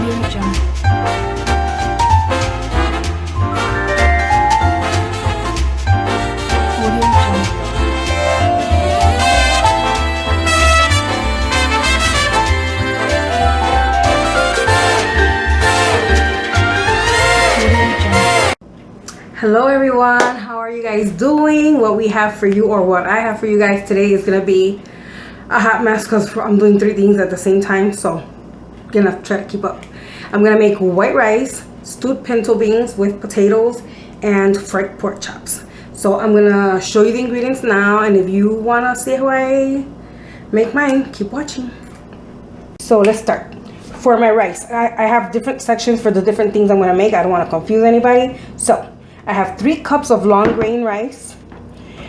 Hello everyone, how are you guys doing? What we have for you, or what I have for you guys today, is gonna be a hot mess because I'm doing 3 things at the same time, so I'm gonna try to keep up. I'm gonna make white rice, stewed pinto beans with potatoes, and fried pork chops. So I'm gonna show you the ingredients now, and if you wanna see how I make mine, keep watching. So let's start. For my rice, I have different sections for the different things I'm gonna make. I don't want to confuse anybody. So I have 3 cups of long grain rice.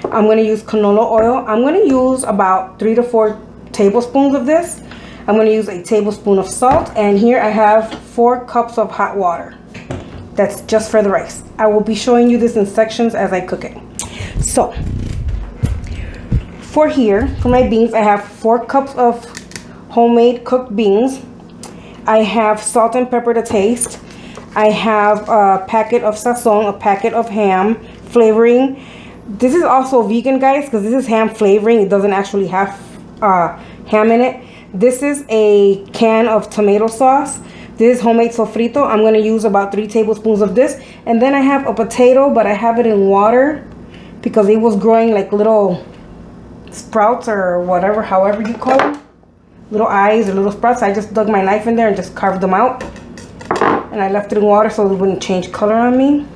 I'm going to use canola oil. I'm going to use about 3 to 4 tablespoons of this. I'm going to use a tablespoon of salt. And here I have 4 cups of hot water. That's just for the rice. I will be showing you this in sections as I cook it. So for my beans, I have 4 cups of homemade cooked beans. I have salt and pepper to taste. I have a packet of sazon, a packet of ham flavoring. This is also vegan, guys, because this is ham flavoring. It doesn't actually have ham in it. This is a can of tomato sauce. This is homemade sofrito. I'm going to use about 3 tablespoons of this. And then I have a potato, but I have it in water because it was growing like little sprouts or whatever, however you call them. Little eyes or little sprouts. I just dug my knife in there and just carved them out. And I left it in water so it wouldn't change color on me.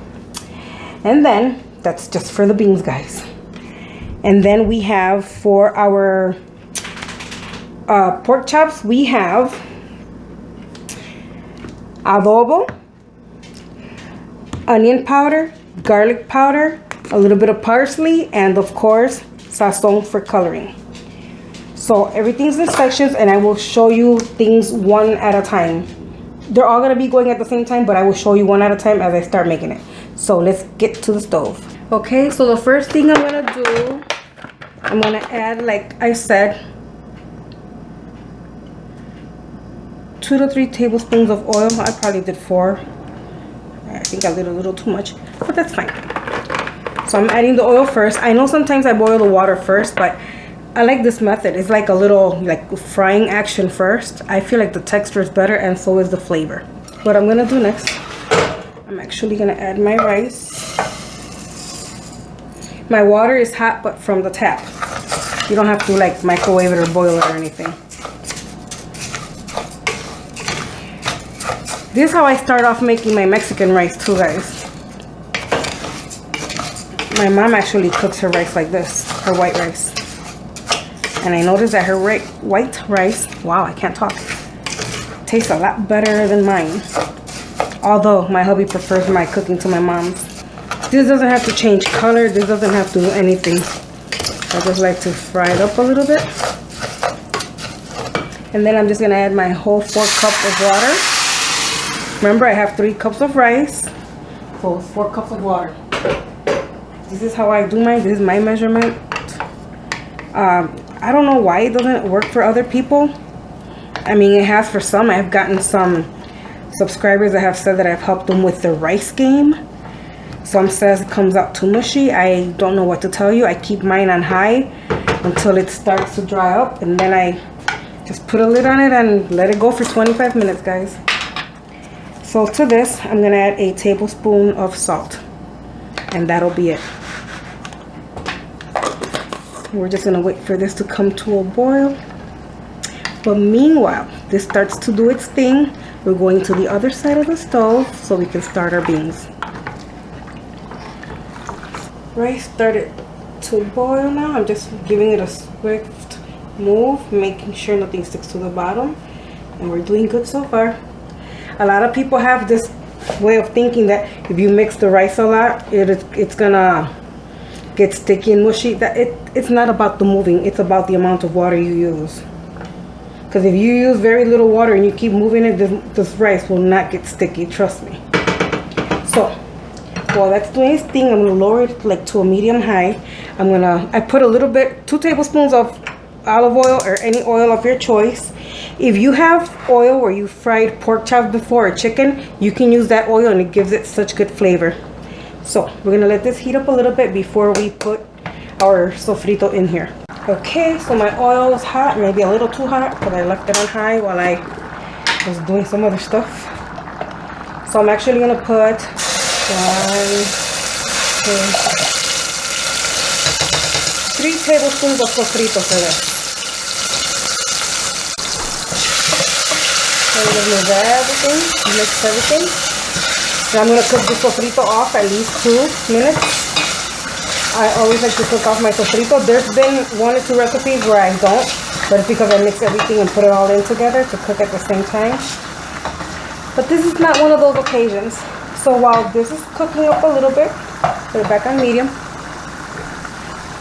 And then that's just for the beans, guys. And then we have for our pork chops, we have adobo, onion powder, garlic powder, a little bit of parsley, and of course sazon for coloring. So everything's in sections, and I will show you things one at a time. They're all going to be going at the same time, but I will show you one at a time as I start making it. So let's get to the stove. Okay, so the first thing I'm going to do, I'm going to add, like I said, 2 to 3 tablespoons of oil. I probably did 4. I think I did a little too much, but that's fine. So I'm adding the oil first. I know sometimes I boil the water first, but I like this method. It's like a little frying action first. I feel like the texture is better, and so is the flavor. What I'm gonna do next, I'm actually gonna add my rice. My water is hot, but from the tap. You don't have to like microwave it or boil it or anything. This is how I start off making my Mexican rice too, guys. My mom actually cooks her rice like this, her white rice. And I noticed that her white rice, wow, I can't talk, tastes a lot better than mine. Although my hubby prefers my cooking to my mom's. This doesn't have to change color. This doesn't have to do anything. I just like to fry it up a little bit. And then I'm just going to add my whole 4 cups of water. Remember, I have 3 cups of rice. So 4 cups of water. This is how I do mine. This is my measurement. I don't know why it doesn't work for other people. I mean, it has for some. I've gotten some subscribers that have said that I've helped them with the rice game. Some says it comes out too mushy. I don't know what to tell you. I keep mine on high until it starts to dry up, and then I just put a lid on it and let it go for 25 minutes, guys. So to this, I'm going to add a tablespoon of salt, and that'll be it. We're just going to wait for this to come to a boil. But meanwhile, this starts to do its thing. We're going to the other side of the stove so we can start our beans. Rice started to boil now. I'm just giving it a swift move, making sure nothing sticks to the bottom. And we're doing good so far. A lot of people have this way of thinking that if you mix the rice a lot, it's going to get sticky and mushy. It's not about the moving, it's about the amount of water you use. Because if you use very little water and you keep moving it, this rice will not get sticky, trust me. So while that's doing its thing, I'm going to lower it like to a medium high. I put a little bit, 2 tablespoons of olive oil or any oil of your choice. If you have oil where you fried pork chops before or chicken, you can use that oil and it gives it such good flavor. So we're gonna let this heat up a little bit before we put our sofrito in here. Okay, so my oil is hot, maybe a little too hot because I left it on high while I was doing some other stuff. So I'm actually gonna put 1, 2, 3 tablespoons of sofrito for this. So I'm gonna move everything, mix everything. And I'm gonna cook the sofrito off at least 2 minutes. I always like to cook off my sofrito. There's been 1 or 2 recipes where I don't, but it's because I mix everything and put it all in together to cook at the same time. But this is not one of those occasions. So while this is cooking up a little bit, put it back on medium.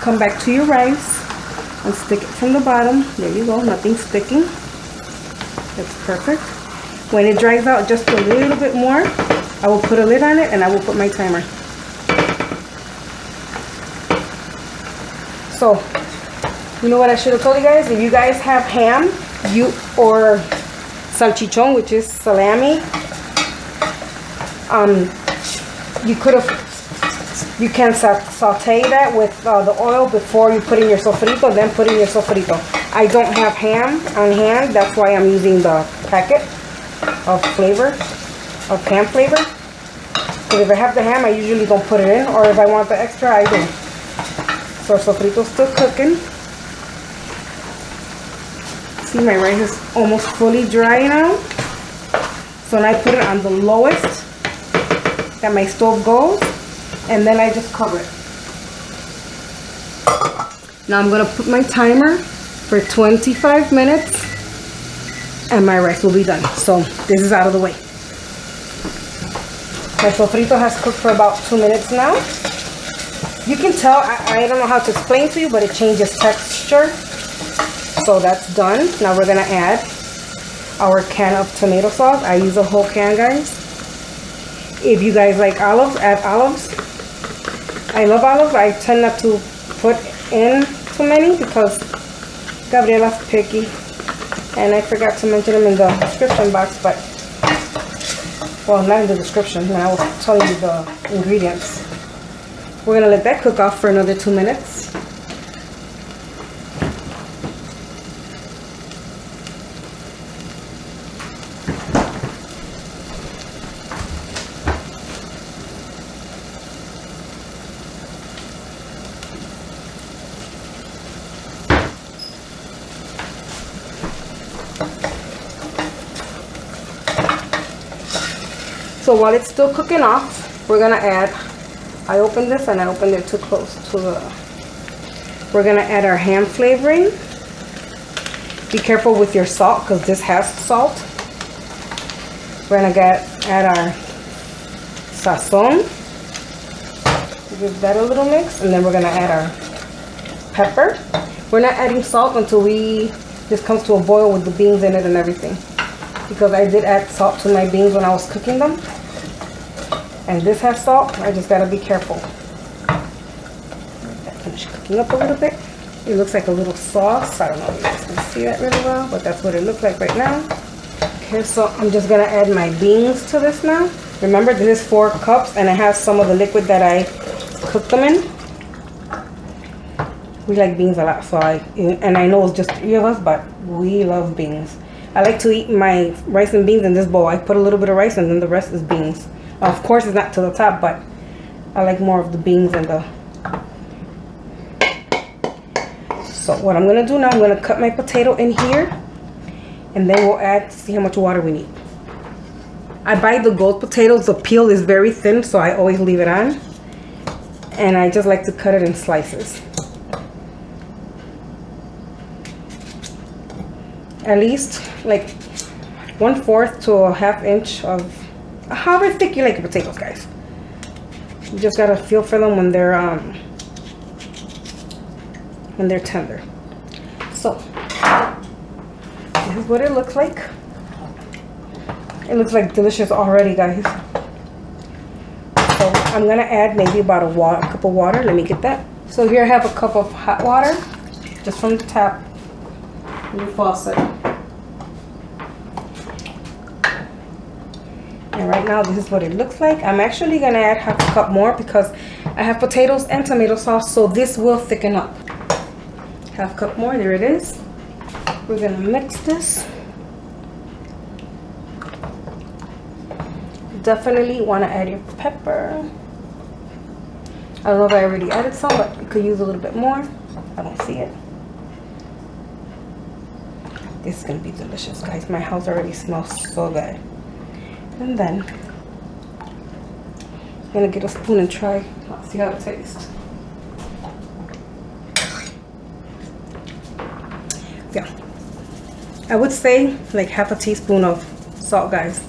Come back to your rice and stick it from the bottom. There you go, nothing's sticking. That's perfect. When it dries out just a little bit more, I will put a lid on it and I will put my timer. So, you know what I should have told you guys? If you guys have ham, or salchichon, which is salami, you can saute that with the oil before you put in your sofrito, then put in your sofrito. I don't have ham on hand, that's why I'm using the packet of ham flavor. Because if I have the ham, I usually don't put it in, or if I want the extra, I do. So sofrito's still cooking. See, my rice is almost fully dry now. So now I put it on the lowest that my stove goes, and then I just cover it. Now I'm gonna put my timer for 25 minutes and my rice will be done. So this is out of the way. My sofrito has cooked for about 2 minutes now. You can tell, I don't know how to explain to you, but it changes texture. So that's done. Now we're gonna add our can of tomato sauce. I use a whole can, guys. If you guys like olives, add olives. I love olives. I tend not to put in too many because Gabriela's picky. And I forgot to mention them in the description box, but, well, not in the description. Now I will tell you the ingredients. We're gonna let that cook off for another 2 minutes. So while it's still cooking off, we're gonna add, I opened this and I opened it too close to the, we're gonna add our ham flavoring. Be careful with your salt because this has salt. We're gonna add our sazon. Give that a little mix, and then we're gonna add our pepper. We're not adding salt until this comes to a boil with the beans in it and everything. Because I did add salt to my beans when I was cooking them. And this has salt, I just gotta be careful. Let that finish cooking up a little bit. It looks like a little sauce. I don't know if you guys can see that really well, but that's what it looks like right now. Okay, so I'm just gonna add my beans to this now. Remember, this is 4 cups and it has some of the liquid that I cooked them in. We like beans a lot, so and I know it's just 3 of us, but we love beans. I like to eat my rice and beans in this bowl. I put a little bit of rice and then the rest is beans. Of course, it's not to the top, but I like more of the beans and the... So what I'm gonna do now, I'm gonna cut my potato in here, and then we'll add, see how much water we need. I buy the gold potatoes. The peel is very thin, so I always leave it on. And I just like to cut it in slices. At least like 1/4 to a 1/2 inch of, however thick you like your potatoes, guys. You just gotta feel for them when they're tender. So this is what it looks like. It looks like delicious already, guys. So I'm gonna add maybe about a cup of water. Let me get that. So here I have a cup of hot water, just from the tap. new faucet. And right now this is what it looks like. I'm actually gonna add half a cup more because I have potatoes and tomato sauce, so this will thicken up. Half cup more, there it is. We're gonna mix this. Definitely wanna add your pepper. I don't know if I already added some, but you could use a little bit more. I don't see it. This is gonna be delicious, guys. My house already smells so good. And then I'm gonna get a spoon and try. Let's see how it tastes. Yeah, I would say like half a teaspoon of salt, guys.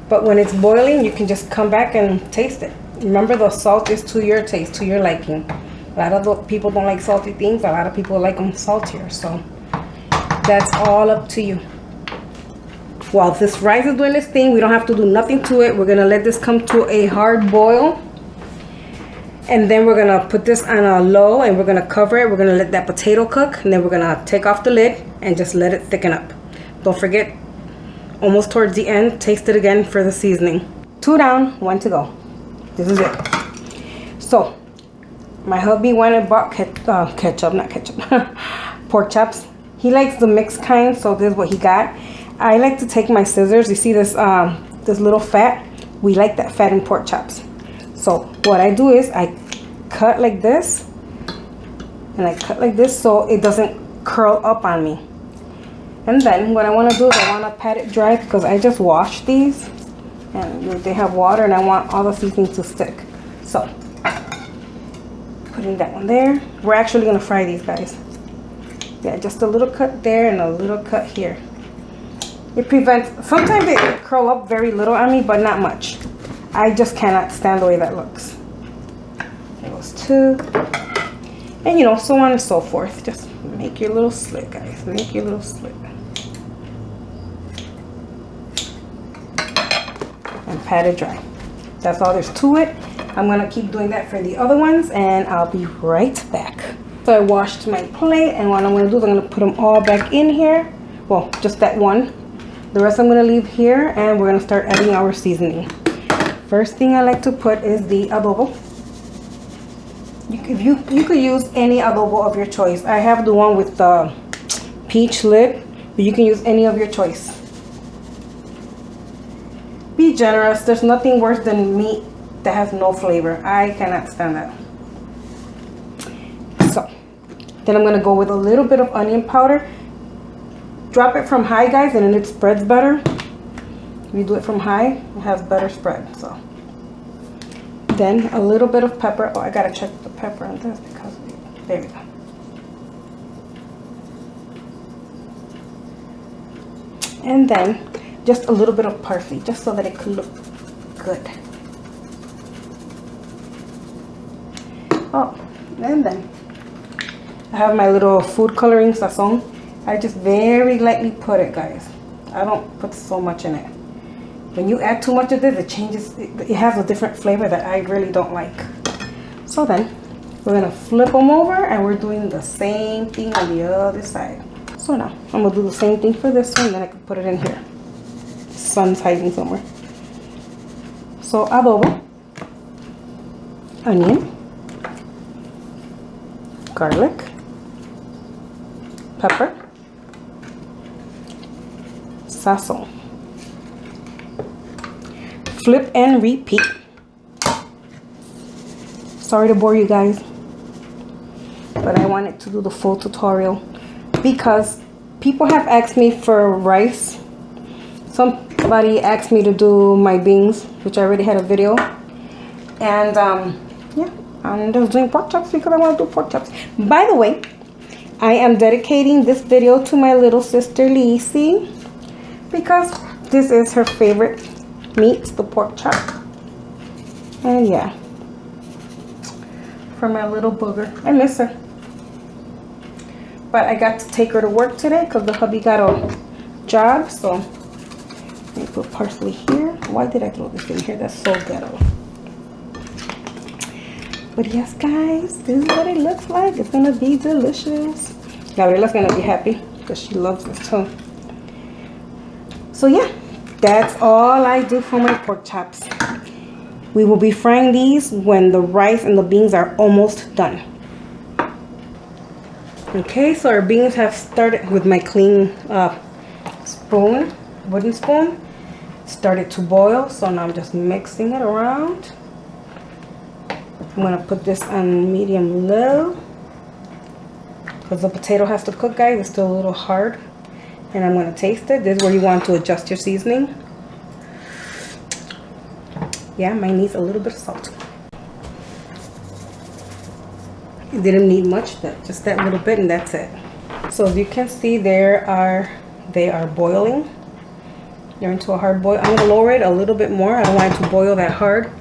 But when it's boiling, you can just come back and taste it. Remember, the salt is to your taste, to your liking. A lot of the people don't like salty things. A lot of people like them saltier. So that's all up to you. While this rice is doing this thing, we don't have to do nothing to it. We're gonna let this come to a hard boil. And then we're gonna put this on a low and we're gonna cover it. We're gonna let that potato cook. And then we're gonna take off the lid and just let it thicken up. Don't forget, almost towards the end, taste it again for the seasoning. 2 down, 1 to go. This is it. So my hubby went and bought pork chops. He likes the mixed kind, so this is what he got. I like to take my scissors. You see this this little fat? We like that fat in pork chops. So what I do is I cut like this and I cut like this so it doesn't curl up on me. And then what I want to do is I want to pat it dry because I just washed these and they have water and I want all the seasoning to stick. So putting that one there. We're actually going to fry these, guys. Yeah, just a little cut there and a little cut here. It prevents, sometimes they curl up very little on me, but not much. I just cannot stand the way that looks. There goes 2. And you know, so on and so forth. Just make your little slit, guys. Make your little slit. And pat it dry. That's all there's to it. I'm gonna keep doing that for the other ones and I'll be right back. So I washed my plate and what I'm gonna do is I'm gonna put them all back in here. Well, just that one. The rest I'm gonna leave here and we're gonna start adding our seasoning. First thing I like to put is the adobo. You could use any adobo of your choice. I have the one with the peach lid, but you can use any of your choice. Be generous. There's nothing worse than meat that has no flavor. I cannot stand that. So then I'm gonna go with a little bit of onion powder. Drop it from high, guys, and then it spreads better. If you do it from high, it has better spread. So then a little bit of pepper. Oh, I gotta check the pepper on this because there we go. And then just a little bit of parsley, just so that it could look good. Oh, and then I have my little food coloring sazon. I just very lightly put it, guys. I don't put so much in it. When you add too much of this, it changes. It has a different flavor that I really don't like. So then we're gonna flip them over and we're doing the same thing on the other side. So now I'm gonna do the same thing for this one, then I can put it in here. The sun's hiding somewhere. So adobo, onion, garlic, pepper, sazon. Flip and repeat. Sorry to bore you guys, but I wanted to do the full tutorial because people have asked me for rice. Somebody asked me to do my beans, which I already had a video, and yeah, I'm just doing pork chops because I want to do pork chops. By the way, I am dedicating this video to my little sister Lacey because this is her favorite meat, the pork chop. And yeah, for my little booger. I miss her. But I got to take her to work today because the hubby got a job. So let me put parsley here. Why did I throw this in here? That's so ghetto. But yes, guys, this is what it looks like. It's gonna be delicious. Gabriela's gonna be happy. because she loves this too. So yeah, that's all I do for my pork chops. We will be frying these when the rice and the beans are almost done. Okay, so our beans have started with my clean spoon, wooden spoon. Started to boil, so now I'm just mixing it around. I'm gonna put this on medium low because the potato has to cook, guys. It's still a little hard. And I'm gonna taste it. This is where you want to adjust your seasoning. Yeah, mine needs a little bit of salt. It didn't need much, just that little bit, and that's it. So as you can see, they are boiling. They're into a hard boil. I'm gonna lower it a little bit more. I don't want it to boil that hard.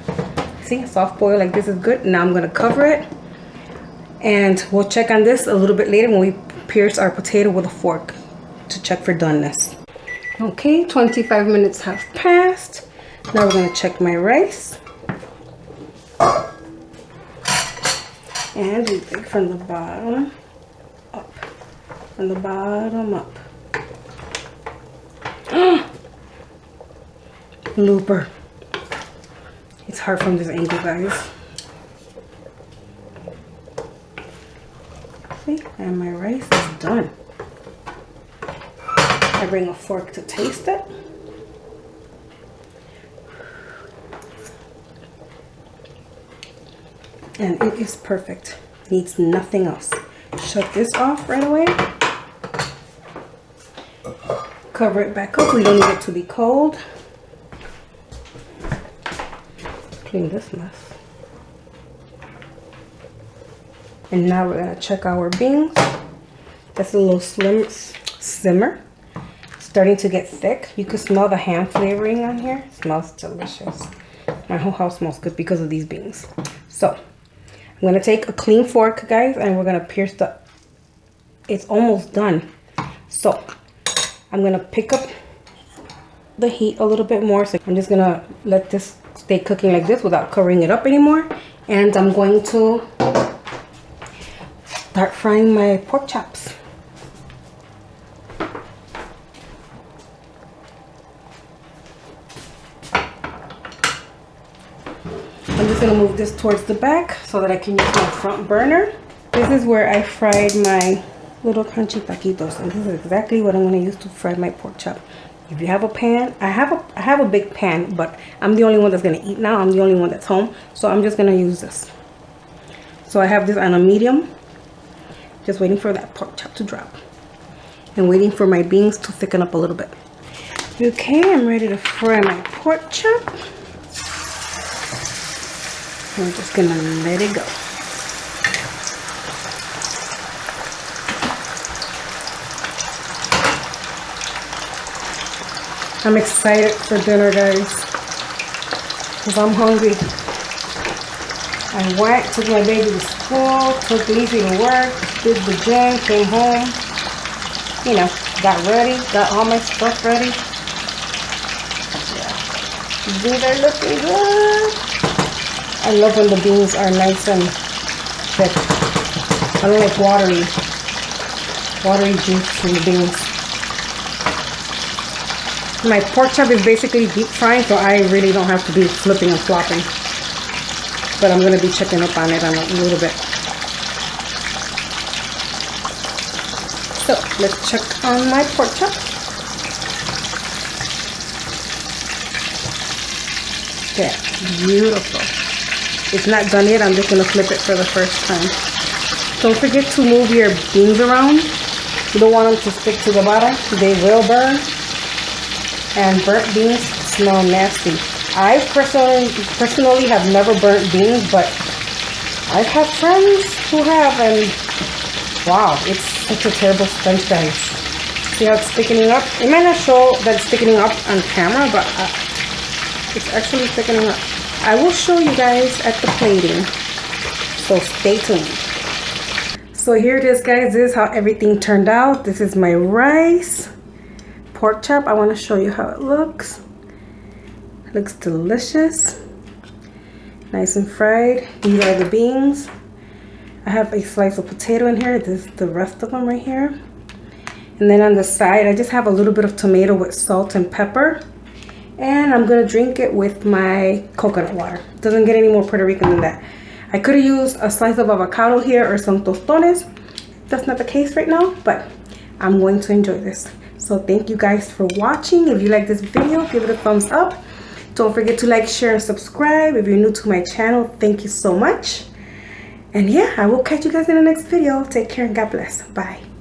See, soft boil like this is good. Now I'm gonna cover it, and we'll check on this a little bit later when we pierce our potato with a fork to check for doneness. Okay, 25 minutes have passed. Now we're gonna check my rice. And we take from the bottom up. From the bottom up. Looper. It's hard from this angle, guys. See? And my rice is done. I bring a fork to taste it. And it is perfect. Needs nothing else. Shut this off right away. Cover it back up. We don't need it to be cold. Clean this mess. And now we're gonna check our beans. That's a little simmer. Starting to get thick. You can smell the ham flavoring on here. It smells delicious. My whole house smells good because of these beans. So I'm gonna take a clean fork, guys, and we're gonna pierce it's almost done. So I'm gonna pick up the heat a little bit more. So I'm just gonna let this stay cooking like this without covering it up anymore. And I'm going to start frying my pork chops. I'm just gonna move this towards the back so that I can use my front burner. This is where I fried my little crunchy taquitos, and this is exactly what I'm gonna use to fry my pork chop. If you have a pan, I have a big pan, but I'm the only one that's gonna eat now. I'm the only one that's home, so I'm just gonna use this. So I have this on a medium, just waiting for that pork chop to drop, and waiting for my beans to thicken up a little bit. Okay, I'm ready to fry my pork chop. I'm just gonna let it go. I'm excited for dinner, guys, because I'm hungry. I took my baby to school, took Lizzie to work, did the gym, came home, you know, got ready, got all my stuff ready. Yeah. These are looking good. I love when the beans are nice and thick. I don't like watery juice in the beans. My pork chop is basically deep frying, so I really don't have to be flipping and flopping. But I'm going to be checking up on it in a little bit. So let's check on my pork chop. Yeah, beautiful. It's not done yet. I'm just going to flip it for the first time. Don't forget to move your beans around. You don't want them to stick to the bottom. They will burn. And burnt beans smell nasty. I personally have never burnt beans, but I've had friends who have, and wow, it's such a terrible stench, guys. See how it's thickening up? It might not show that it's thickening up on camera, but it's actually thickening up. I will show you guys at the plating, so stay tuned. So here it is, guys. This is how everything turned out. This is my rice. Pork chop. I want to show you how it looks. It looks delicious, nice and fried. These are the beans. I have a slice of potato in here. This is the rest of them right here. And then on the side, I just have a little bit of tomato with salt and pepper. And I'm gonna drink it with my coconut water. Doesn't get any more Puerto Rican than that. I could have used a slice of avocado here or some tostones. That's not the case right now, but I'm going to enjoy this. So thank you guys for watching. If you like this video, give it a thumbs up. Don't forget to like, share, and subscribe. If you're new to my channel, thank you so much. And yeah, I will catch you guys in the next video. Take care and God bless. Bye.